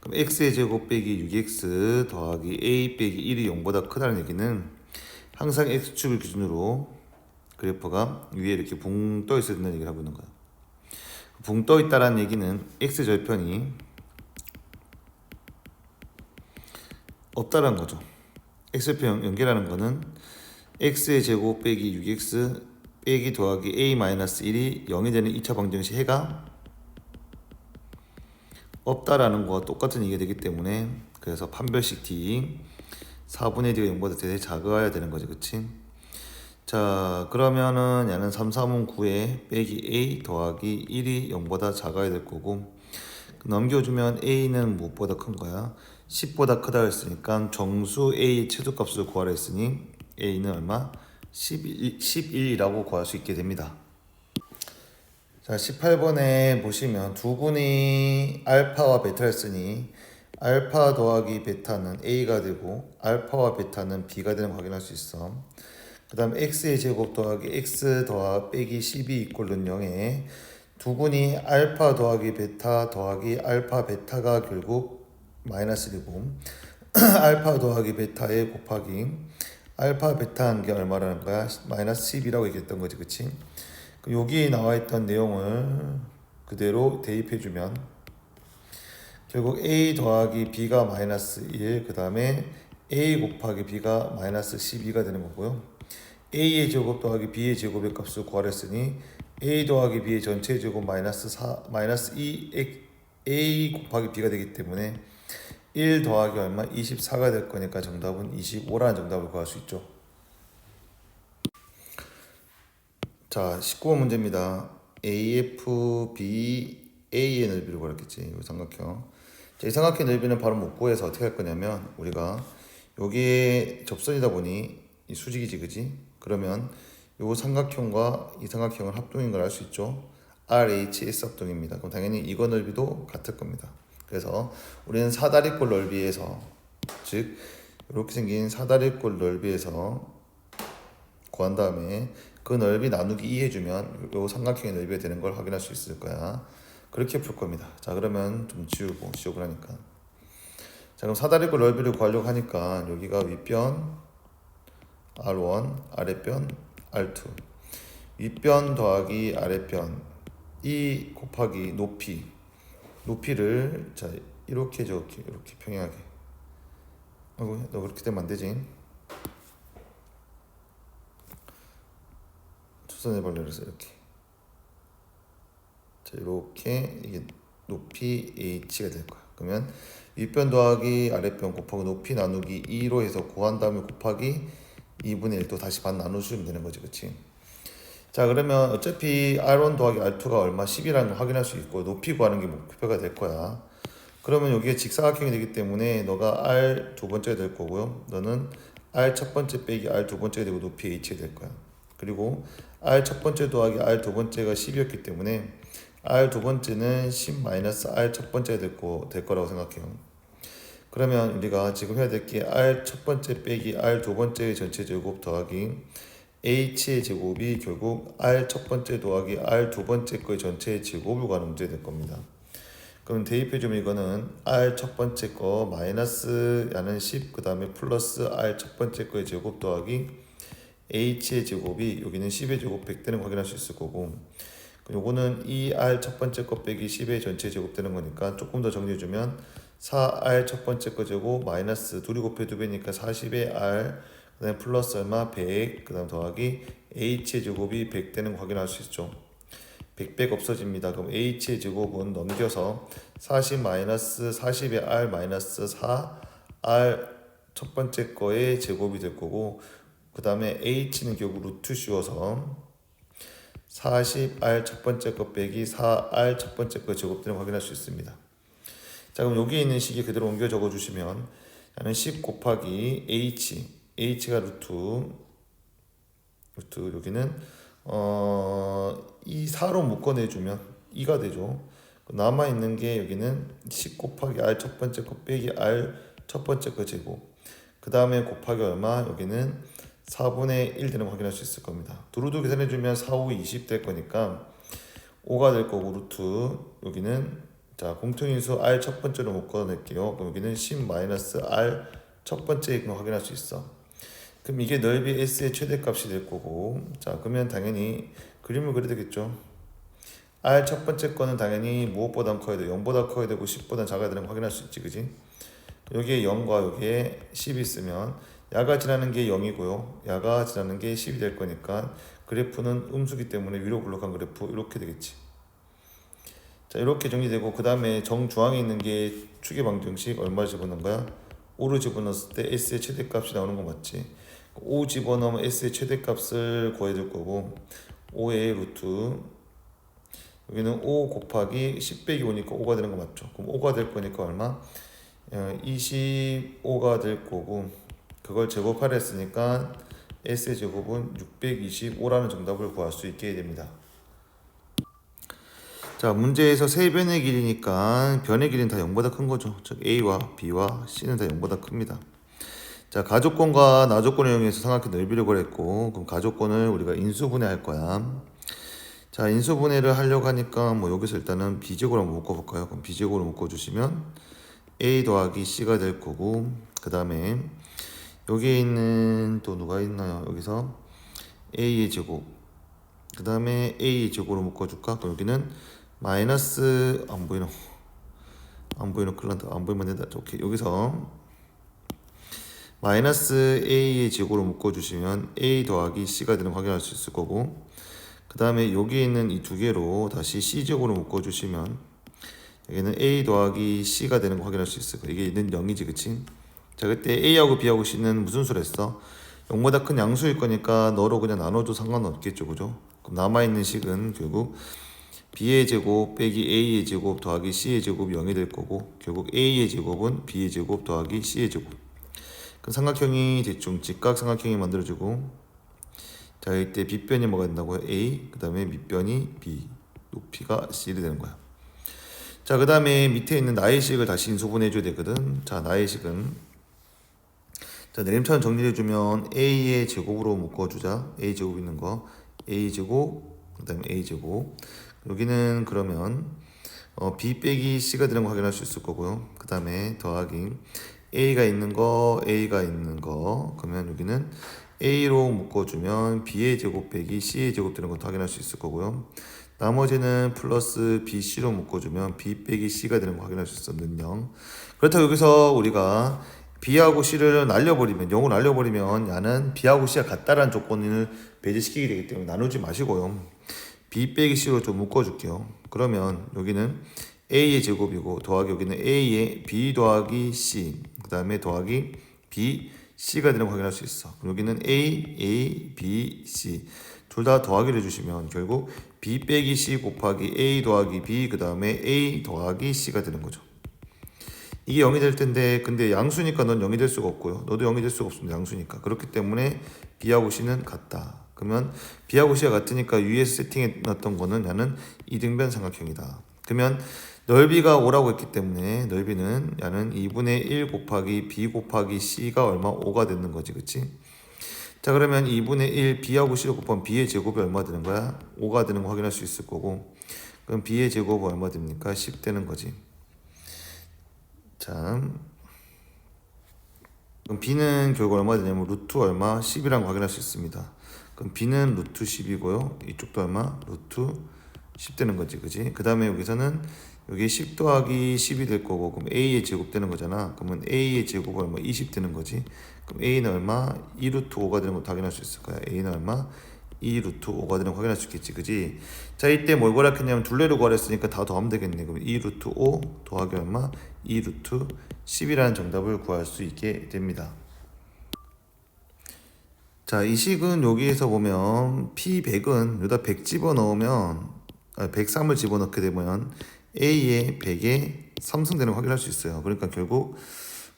그럼 x의 제곱 빼기 6x 더하기 a 빼기 1이 0보다 크다는 얘기는 항상 x축을 기준으로 그래프가 위에 이렇게 붕 떠 있어야 된다는 얘기를 하고 있는 거야. 붕 떠 있다라는 얘기는 x 절편이 없다라는 거죠. x표 연계라는 거는 x의 제곱 빼기 6x 빼기 더하기 a-1이 0이 되는 2차 방정식 해가 없다라는 거와 똑같은 얘기가 되기 때문에 그래서 판별식 d 4분의 d가 0보다 대대 작아야 되는 거지, 그치? 자 그러면은 얘는 3, 3은 9에 빼기 a 더하기 1이 0보다 작아야 될 거고, 넘겨주면 a는 무엇보다 큰 거야? 10보다 크다 했으니까 정수 a의 최소값을 구하라 했으니 a는 얼마? 11이라고 구할 수 있게 됩니다. 자 18번에 보시면 두 군이 알파와 베타였으니 알파 더하기 베타는 a가 되고 알파와 베타는 b가 되는 거 확인할 수 있어. 그 다음 x의 제곱 더하기 x 더하기 빼기 12 이꼴은 0에 두 군이 알파 더하기 베타 더하기 알파 베타가 결국 마이너스 1이고 알파 더하기 베타에 곱하기 알파 베타 한 게 얼마라는 거야? 마이너스 10이라고 얘기했던 거지, 그치? 여기에 나와 있던 내용을 그대로 대입해 주면 결국 a 더하기 b가 마이너스 1, 그 다음에 a 곱하기 b가 마이너스 12가 되는 거고요. a의 제곱 더하기 b의 제곱의 값을 구하랬으니 a 더하기 b의 전체 제곱 마이너스 4, 마이너스 2 a 곱하기 b가 되기 때문에 1 더하기 얼마? 24가 될 거니까 정답은 25라는 정답을 구할 수 있죠. 자, 19번 문제입니다. AFBA의 넓이를 구하랬겠지. 이 삼각형. 자, 이 삼각형 넓이는 바로 못 구해서 어떻게 할 거냐면 우리가 여기에 접선이다 보니 이 수직이지, 그지? 그러면 요 삼각형과 이 삼각형을 합동인 걸 알 수 있죠. RHS 합동입니다. 그럼 당연히 이거 넓이도 같을 겁니다. 그래서 우리는 사다리꼴 넓이에서, 즉 이렇게 생긴 사다리꼴 넓이에서 구한 다음에 그 넓이 나누기 2 해주면 요 삼각형의 넓이가 되는 걸 확인할 수 있을 거야. 그렇게 풀 겁니다. 자, 그러면 좀 지우고 하니까. 자, 그럼 사다리꼴 넓이를 구하려고 하니까 여기가 윗변 R1, 아랫변 R2. 윗변 더하기 아랫변 이 곱하기 높이를 자 이렇게 이렇게 평행하게. 아이고, 너 그렇게 되면 안 되지. 초선의 발레로서 이렇게. 자, 이렇게 이게 높이 h가 될 거야. 그러면 윗변 더하기 아랫변 곱하기 높이 나누기 2로 해서 구한 다음에 곱하기 2분의 1 또 다시 반 나누시면 되는 거지, 그렇지? 자, 그러면 어차피 R1 더하기 R2가 얼마 10이라는 걸 확인할 수 있고 높이 구하는 게 목표가 될 거야. 그러면 여기에 직사각형이 되기 때문에 너가 R 두 번째가 될 거고요. 너는 R 첫 번째 빼기 R 두 번째가 되고 높이 H가 될 거야. 그리고 R 첫 번째 더하기 R 두 번째가 10이었기 때문에 R 두 번째는 10 마이너스 R 첫 번째가 될 거라고 생각해요. 그러면 우리가 지금 해야 될 게 R 첫 번째 빼기 R 두 번째의 전체 제곱 더하기 H의 제곱이 결국 R 첫 번째 더하기 R 두 번째 거의 전체의 제곱을 구하는 문제 될 겁니다. 그럼 대입해주면 이거는 R 첫 번째 거 마이너스 야는 10, 그 다음에 플러스 R 첫 번째 거의 제곱 더하기 H의 제곱이 여기는 10의 제곱 100되는 거 확인할 수 있을 거고, 요거는 2R 첫 번째 거 빼기 10의 전체 제곱 되는 거니까 조금 더 정리해주면 4R 첫 번째 거 제곱 마이너스 둘이 곱해 2배니까 40의 R, 그 다음에 플러스 얼마 100, 그 다음 더하기 H의 제곱이 100 되는 거 확인할 수 있죠. 100 없어집니다. 그럼 H의 제곱은 넘겨서 40 마이너스 40의 R 마이너스 4R 첫 번째 거의 제곱이 될 거고, 그 다음에 H는 결국 루트 씌워서 40R 첫 번째 거 빼기 4R 첫 번째 거 제곱되는 거 확인할 수 있습니다. 자, 그럼 여기 있는 식이 그대로 옮겨 적어 주시면 나는 10 곱하기 H가 루트 여기는 이 4로 묶어내주면 2가 되죠. 남아 있는 게 여기는 10 곱하기 R 첫 번째 거 빼기 R 첫 번째 거 제곱, 그 다음에 곱하기 얼마, 여기는 4분의 1 되는 거 확인할 수 있을 겁니다. 두루두 계산해주면 4, 5, 20 될 거니까 5가 될 거고, 루트 여기는 자 공통인수 R 첫 번째로 묶어낼게요. 그럼 여기는 10 마이너스 R 첫 번째 거 확인할 수 있어. 그럼 이게 넓이 S의 최대값이 될 거고, 자 그러면 당연히 그림을 그려야 되겠죠. R 첫 번째 거는 당연히 무엇보다 커야 돼? 0보다 커야 되고 10보다 작아야 되는 거 확인할 수 있지, 그지? 여기에 0과 여기에 10이 있으면 야가 지나는 게 0이고요. 야가 지나는 게 10이 될 거니까 그래프는 음수기 때문에 위로 블록한 그래프 이렇게 되겠지. 자, 이렇게 정리되고, 그 다음에 정중앙에 있는 게 추계 방정식 얼마 집어넣은 거야? 5를 집어넣었을 때 S의 최대값이 나오는 거 맞지? 5 집어넣으면 S의 최대값을 구해야 될 거고, 5의 루트 여기는 5 곱하기 10 빼기 5니까 5가 되는 거 맞죠? 그럼 5가 될 거니까 얼마? 25가 될 거고, 그걸 제곱하려 했으니까 S의 제곱은 625라는 정답을 구할 수 있게 됩니다. 자, 문제에서 세 변의 길이니까 변의 길이는 다 0보다 큰 거죠. 즉 A와 B와 C는 다 0보다 큽니다. 자, 가족권과 나족권을 이용해서 삼각형 넓이를 구했고, 그럼 가족권을 우리가 인수분해 할 거야. 자, 인수분해를 하려고 하니까 뭐 여기서 일단은 B제곱을 한번 묶어볼까요? 그럼 B제곱을 묶어주시면 A 더하기 C가 될 거고, 그 다음에 여기에 있는 또 누가 있나요? 여기서 A의 제곱, 그 다음에 A의 제곱으로 묶어줄까? 그럼 여기는 마이너스, 안 보이노? 안 보이노? 큰일 난다. 안 보이면 된다. 오케이. 여기서 마이너스 A의 제곱으로 묶어주시면 A 더하기 C가 되는 거 확인할 수 있을 거고, 그 다음에 여기에 있는 이 두 개로 다시 C 제곱으로 묶어주시면 여기는 A 더하기 C가 되는 거 확인할 수 있을 거예요. 이게 있는 0이지, 그치? 자, 그때 A하고 B하고 C는 무슨 수를 했어? 0보다 큰 양수일 거니까 너로 그냥 나눠도 상관없겠죠, 그죠? 그럼 남아있는 식은 결국 B의 제곱 빼기 A의 제곱 더하기 C의 제곱이 0이 될 거고, 결국 A의 제곱은 B의 제곱 더하기 C의 제곱. 그럼 삼각형이 대충 직각 삼각형이 만들어지고, 자, 이때 빗변이 뭐가 된다고요? A, 그 다음에 밑변이 B, 높이가 C이 되는 거야. 자, 그 다음에 밑에 있는 나의 식을 다시 인수분해 줘야 되거든. 자, 나의 식은, 자, 내림차원 정리해주면 A의 제곱으로 묶어주자. A 제곱 있는 거, A 제곱, 그 다음에 A 제곱. 여기는 그러면 B 빼기 C가 되는 거 확인할 수 있을 거고요. 그 다음에 더하기 A가 있는 거, A가 있는 거. 그러면 여기는 A로 묶어주면 B의 제곱 빼기 C의 제곱 되는 것도 확인할 수 있을 거고요. 나머지는 플러스 BC로 묶어주면 B 빼기 C가 되는 거 확인할 수 있어. 는 0. 그렇다고 여기서 우리가 B하고 C를 날려버리면, 0을 날려버리면 야는 B하고 C가 같다라는 조건을 배제시키게 되기 때문에 나누지 마시고요. B 빼기 C로 좀 묶어줄게요. 그러면 여기는 A의 제곱이고 더하기 여기는 A의 B 더하기 C, 그 다음에 더하기 B, C가 되는 거 확인할 수 있어. 여기는 A, B, C 둘 다 더하기를 해주시면 결국 B 빼기 C 곱하기 A 더하기 B, 그 다음에 A 더하기 C가 되는 거죠. 이게 0이 될 텐데, 근데 양수니까 넌 0이 될 수가 없고요. 너도 0이 될 수가 없습니다. 양수니까. 그렇기 때문에 B하고 C는 같다. 그러면 B하고 C가 같으니까 위에서 세팅해 놨던 거는 야는 이등변 삼각형이다. 그러면 넓이가 5라고 했기 때문에 넓이는 야는 2분의 1 곱하기 B 곱하기 C가 얼마? 5가 되는 거지, 그치? 자, 그러면 2분의 1 B하고 C를 곱하면 B의 제곱이 얼마 되는 거야? 5가 되는 거 확인할 수 있을 거고, 그럼 B의 제곱은 얼마 됩니까? 10 되는 거지. 자, 그럼 B는 결국 얼마 되냐면 루트 얼마? 10이라고 확인할 수 있습니다. 그럼 B는 루트 10이고요. 이쪽도 얼마? 루트 10 되는 거지, 그지? 그 다음에 여기서는 여기 10 더하기 10이 될 거고, 그럼 A의 제곱 되는 거잖아. 그러면 A의 제곱은 얼마? 20 되는 거지. 그럼 A는 얼마? 2 루트 5가 되는 것도 확인할 수 있을 거야. A는 얼마? 2 루트 5가 되는 거 확인할 수 있겠지, 그지? 자, 이때 뭘 구하랬냐면 둘레로 구하랬으니까 다 더하면 되겠네. 그럼 2 루트 5 더하기 얼마? 2 루트 10이라는 정답을 구할 수 있게 됩니다. 자, 이 식은 여기에서 보면 P100은 여기다 100 집어넣으면 103을 집어넣게 되면 A의 100에 3승 되는 거 확인할 수 있어요. 그러니까 결국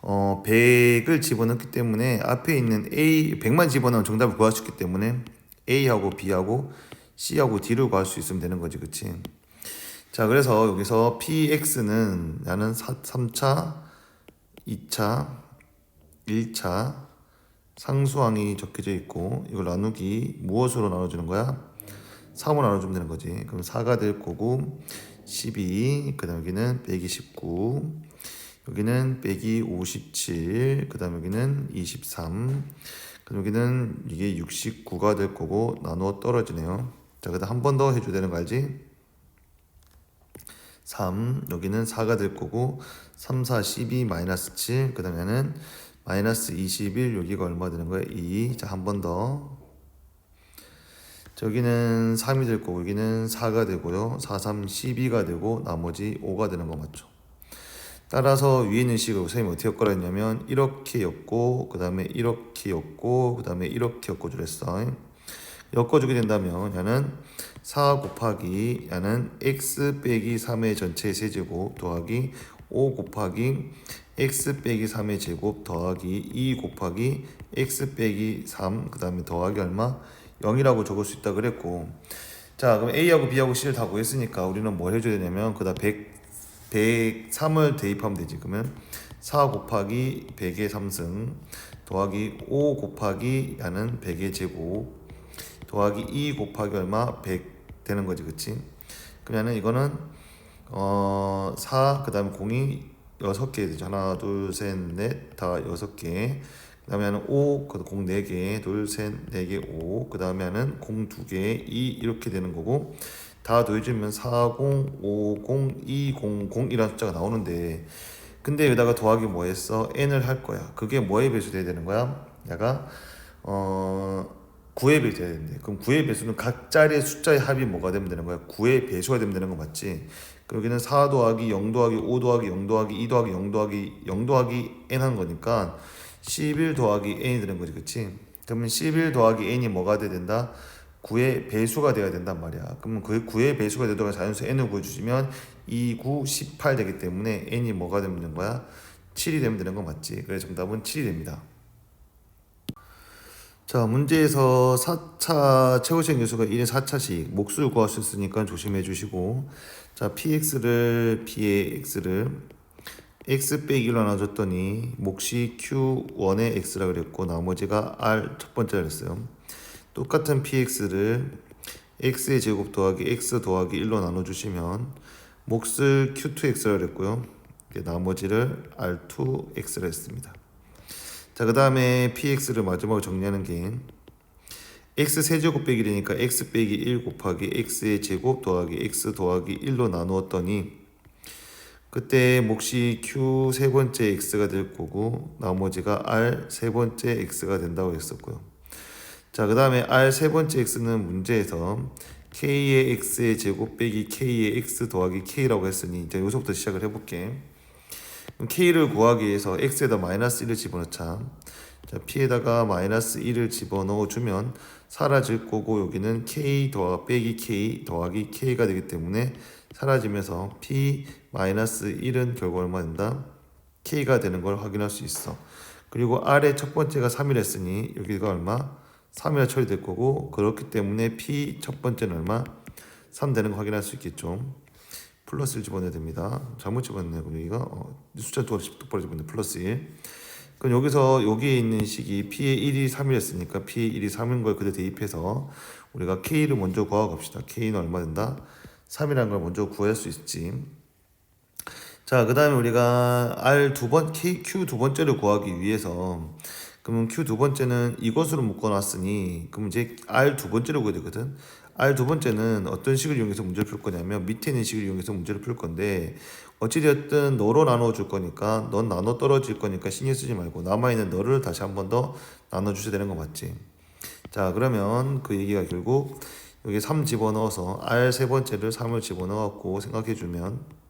100을 집어넣기 때문에 앞에 있는 A 100만 집어넣으면 정답을 구할 수 있기 때문에 A하고 B하고 C하고 D를 구할 수 있으면 되는 거지, 그치? 자, 그래서 여기서 PX는 나는 3차, 2차, 1차 상수항이 적혀져 있고, 이걸 나누기 무엇으로 나눠주는 거야? 3으로 나눠주면 되는 거지. 그럼 4가 될 거고, 12, 그 다음 여기는 빼기 19, 여기는 빼기 57, 그 다음 여기는 23, 그럼 여기는 이게 69가 될 거고, 나누어 떨어지네요. 자, 그 다음 한 번 더 해줘야 되는 거 알지? 3, 여기는 4가 될 거고, 3, 4, 12, 마이너스 7, 그 다음에는 마이너스 21, 여기가 얼마 되는 거야? 2. 자, 한 번 더. 저기는 3이 될 거고, 여기는 4가 되고요. 4, 3, 12가 되고, 나머지 5가 되는 거 맞죠? 따라서 위에 있는 식을 선생님이 어떻게 엮으라 했냐면, 이렇게 엮고, 그 다음에 이렇게 엮고, 그 다음에 이렇게 엮어주라 했어. 엮어주게 된다면, 얘는 4 곱하기, 얘는 x 빼기 3의 전체 세제곱 더하기 5 곱하기 x 빼기 3의 제곱 더하기 2 곱하기 x 빼기 3, 그 다음에 더하기 얼마? 0이라고 적을 수 있다 그랬고, 자, 그럼 A하고 B하고 C를 다 구했으니까 우리는 뭘 해줘야 되냐면 그다 103을 대입하면 되지. 그러면 4 곱하기 100의 3승 더하기 5 곱하기 야는 100의 제곱 더하기 2 곱하기 얼마? 100 되는 거지, 그치? 그러면은 이거는 4, 그 다음 0이 6개 되죠. 하나, 둘, 셋, 넷, 다 6개. 그 다음에 하는 5, 공 4개, 둘, 셋, 4개, 5. 그 다음에 하는 공 2개, 2 이렇게 되는 거고 다 더해주면 40, 50, 200 이라는 숫자가 나오는데 근데 여기다가 더하기 뭐 했어? n을 할 거야. 그게 뭐에 배수돼야 되는 거야? 얘가 9의 배수 돼야 되는데 그럼 9의 배수는 각 자리의 숫자의 합이 뭐가 되면 되는 거야? 9의 배수가 되면 되는 거 맞지? 여기는 4 더하기 0 더하기 5 더하기 0 더하기 2 더하기 0 더하기 0 더하기 n 하는 거니까 11 더하기 n이 되는 거지, 그치? 그러면 11 더하기 n이 뭐가 돼야 된다? 9의 배수가 돼야 된단 말이야. 그러면 그 9의 배수가 되도록 자연수 n을 구해주시면 2, 9, 18 되기 때문에 n이 뭐가 되면 되는 거야? 7이 되면 되는 거 맞지? 그래서 정답은 7이 됩니다. 자, 문제에서 4차 최고시행 계수가 1의 4차씩 몫을 구할 수 있으니까 조심해 주시고 자, px를 b의 x를 x 빼기 1로 나눠줬더니 몫이 q1의 x라 그랬고 나머지가 r 첫 번째라 그랬어요. 똑같은 px를 x의 제곱 더하기 x 더하기 1로 나눠주시면 몫을 q2x라 그랬고요. 나머지를 r2x라 했습니다. 자, 그 다음에 px를 마지막으로 정리하는 게 x 세제곱 빼기 되니까 x 빼기 1 곱하기 x의 제곱 더하기 x 더하기 1로 나누었더니 그때 몫이 q 세 번째 x가 될 거고 나머지가 r 세 번째 x가 된다고 했었고요. 자, 그 다음에 r 세 번째 x는 문제에서 k의 x의 제곱 빼기 k의 x 더하기 k라고 했으니 이제 여기서부터 시작을 해볼게. 그럼 k를 구하기 위해서 x에다 마이너스 1을 집어넣자. 자, p에다가 마이너스 1을 집어넣어 주면 사라질 거고 여기는 k 더하기 빼기 k 더하기 k가 되기 때문에 사라지면서 p 마이너스 1은 결국 얼마 된다? k가 되는 걸 확인할 수 있어. 그리고 r의 첫 번째가 3이라 했으니 여기가 얼마? 3이라 처리될 거고 그렇기 때문에 p 첫 번째는 얼마? 3 되는 거 확인할 수 있겠죠. 플러스를 집어넣어야 됩니다. 잘못 집어넣네요. 그럼 여기가 숫자 똑바로 집어넣네. 플러스 1. 그럼 여기서 여기에 있는 식이 p의 1이 3이랬으니까 p의 1이 3인 걸 그대로 대입해서 우리가 k를 먼저 구하고 갑시다. k는 얼마 된다? 3이라는 걸 먼저 구할 수 있지. 자, 그 다음에 우리가 q 두 번째를 구하기 위해서 그러면 q 두 번째는 이것으로 묶어놨으니 그럼 이제 r 두 번째를 구해야 되거든. r 두 번째는 어떤 식을 이용해서 문제를 풀 거냐면 밑에 있는 식을 이용해서 문제를 풀 건데 어찌되었든 너로 나눠 줄 거니까 넌 나눠 떨어질 거니까 신경 쓰지 말고 남아있는 너를 다시 한 번 더 나눠 주셔야 되는 거 맞지? 자, 그러면 그 얘기가 결국 여기 3 집어넣어서 r 세 번째를 3을 집어넣었고 생각해주면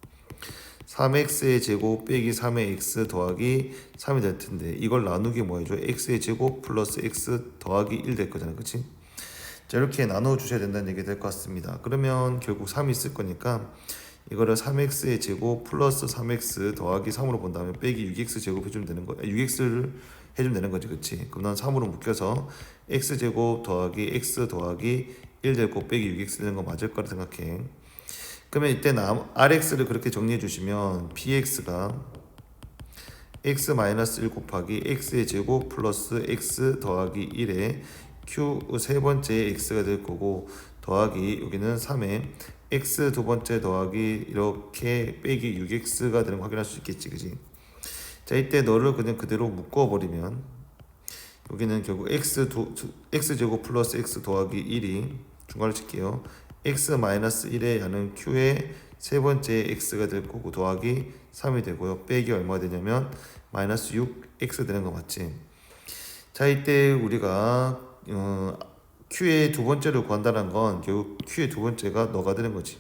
3x의 제곱 빼기 3의 x 더하기 3이 될 텐데 이걸 나누기 뭐 해줘? x의 제곱 플러스 x 더하기 1 될 거잖아, 그치? 자, 이렇게 나눠 주셔야 된다는 얘기 될 것 같습니다. 그러면 결국 3이 있을 거니까 이거를 3x의 제곱 플러스 3x 더하기 3으로 본 다음에 빼기 6x 제곱 해주면 되는 거 6x를 해주면 되는 거지, 그치? 그럼 난 3으로 묶여서 x제곱 더하기 x 더하기 1 되고 빼기 6x 되는 거 맞을 거라 생각해. 그러면 이때 rx를 그렇게 정리해 주시면 px가 x-1 곱하기 x의 제곱 플러스 x 더하기 1에 q 세 번째 x가 될 거고 더하기 여기는 3에 x 두 번째 더하기 이렇게 빼기 6x가 되는 거 확인할 수 있겠지, 그지? 자, 이때 너를 그냥 그대로 묶어버리면 여기는 결국 x제곱 플러스 x 더하기 1이 중괄호 칠게요. x-1의 야는 q의 세 번째 x가 될 거고 더하기 3이 되고요. 빼기 얼마 되냐면 마이너스 6x 되는 거 맞지? 자, 이때 우리가 q의 두 번째를 구한다는 건 결국 q의 두 번째가 너가 되는 거지.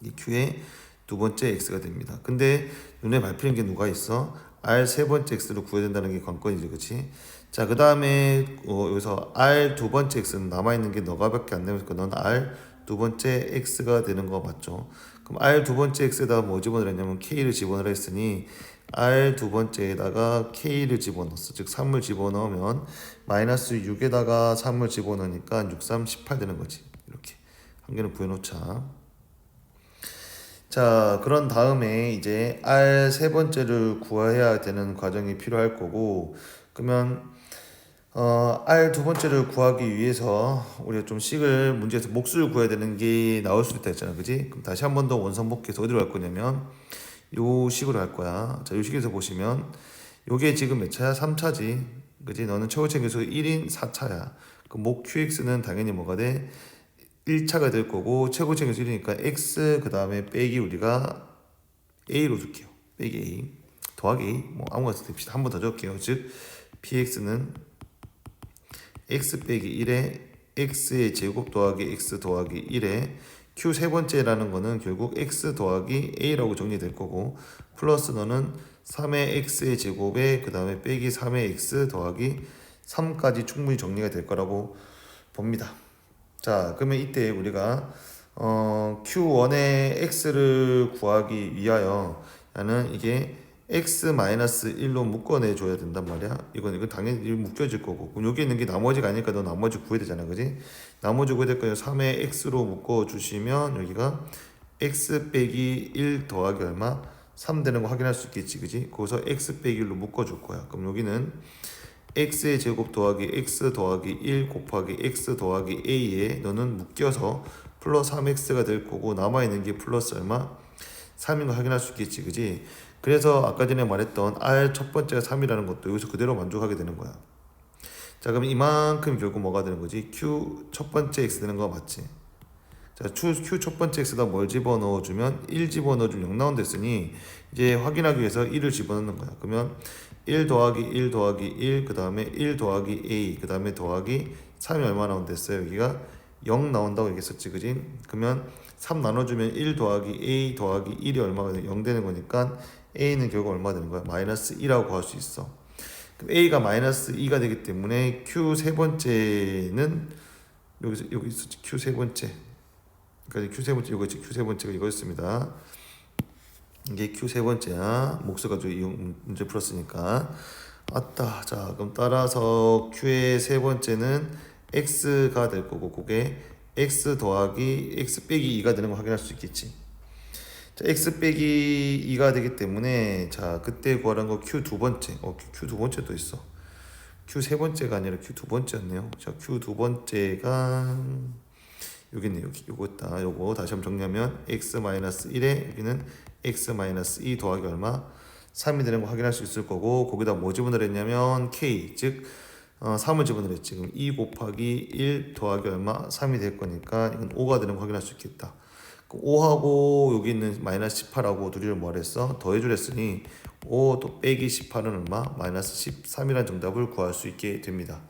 이 q의 두 번째 x가 됩니다. 근데 눈에 밟히는 게 누가 있어? r 세 번째 x를 구해야 된다는 게 관건이지, 그치? 자, 그 다음에 여기서 r 두 번째 x는 남아있는 게 너가밖에 안 되니까 넌 r 두 번째 x가 되는 거 맞죠? 그럼 r 두 번째 x에다가 뭐 집어넣으냐면 k를 집어넣으라 했으니 r 두 번째에다가 k를 집어넣었어. 즉 3을 집어넣으면 마이너스 6에다가 3을 집어넣으니까 6, 3, 18 되는 거지. 이렇게 한 개는 구해놓자. 자, 그런 다음에 이제 r 세 번째를 구해야 되는 과정이 필요할 거고 그러면 r 두 번째를 구하기 위해서 우리가 좀 식을 문제에서 몫을 구해야 되는 게 나올 수도 있다 했잖아, 그지? 그럼 다시 한 번 더 원상복귀해서 어디로 갈 거냐면 요 식으로 할 거야. 자, 요 식에서 보시면 요게 지금 몇 차야? 3차지. 그지? 너는 최고체 계수 1인 4차야. 그 목 QX는 당연히 뭐가 돼? 1차가 될 거고 최고체 계수 1이니까 X 그 다음에 빼기 우리가 A로 줄게요. 빼기 A 더하기 A 뭐 아무거나 씁시다. 한 번 더 적을게요. 즉 PX는 X 빼기 1에 X의 제곱 더하기 X 더하기 1에 Q 세 번째라는 거는 결국 X 더하기 A라고 정리될 거고 플러스 너는 3의 X의 제곱에 그 다음에 빼기 3의 X 더하기 3까지 충분히 정리가 될 거라고 봅니다. 자, 그러면 이때 우리가 Q1의 X를 구하기 위하여 나는 이게 X-1로 묶어내줘야 된단 말이야. 이건 당연히 묶여질 거고. 그럼 여기 있는 게 나머지가 아니니까 너 나머지 구해야 되잖아. 그지? 나머지 구해야 될 거예요. 3의 X로 묶어주시면 여기가 X 빼기 1 더하기 얼마? 3 되는 거 확인할 수 있겠지. 그지? 거기서 X 빼기 1로 묶어줄 거야. 그럼 여기는 x의 제곱 더하기 x 더하기 1 곱하기 x 더하기 a에 너는 묶여서 플러스 3x가 될 거고 남아있는 게 플러스 얼마? 3인 거 확인할 수 있겠지. 그지? 그래서 아까 전에 말했던 r 첫 번째가 3이라는 것도 여기서 그대로 만족하게 되는 거야. 자, 그럼 이만큼 결국 뭐가 되는 거지? q 첫 번째 x 되는 거 맞지? 자, q 첫 번째 x에다 뭘 집어넣어주면 1 집어넣어주면 0 나온다 했으니 이제 확인하기 위해서 1을 집어넣는 거야. 그러면 1 더하기 1 더하기 1 그 다음에 1 더하기 a 그 다음에 더하기 3이 얼마 나온다 했어요? 여기가 0 나온다고 얘기했었지. 그지? 그러면 3 나눠주면 1 더하기 a 더하기 1이 얼마가 돼? 0 되는 거니까 a는 결국 얼마 되는 거야? 마이너스 2라고 구할 수 있어. 그럼 a가 마이너스 2가 되기 때문에 q 세 번째는 여기 있었지. q 세 번째. 그러니까 Q 세 번째 이거 Q 세 번째가 이거였습니다. 이게 Q 세 번째야. 목수 가지고 이 문제 풀었으니까. 아따. 자, 그럼 따라서 Q의 세 번째는 X가 될 거고 그게 X 더하기 X 빼기 2가 되는 거 확인할 수 있겠지. 자, X 빼기 2가 되기 때문에 자, 그때 구하는 거 Q 두 번째. Q 두 번째도 있어. Q 세 번째가 아니라 Q 두 번째였네요. 자, Q 두 번째가 여기 있네. 여기 요거 있다. 요거 다시 한번 정리하면 x-1에 여기는 x-2 더하기 얼마? 3이 되는 거 확인할 수 있을 거고 거기다 뭐 집어넣었냐면 k 즉 3을 집어넣었지. 지금 2 곱하기 1 더하기 얼마? 3이 될 거니까 이건 5가 되는 거 확인할 수 있겠다. 5하고 여기 있는 마이너스 18하고 둘이를 뭐 했어? 더해주랬으니 5 또 빼기 18은 얼마? 마이너스 13이라는 정답을 구할 수 있게 됩니다.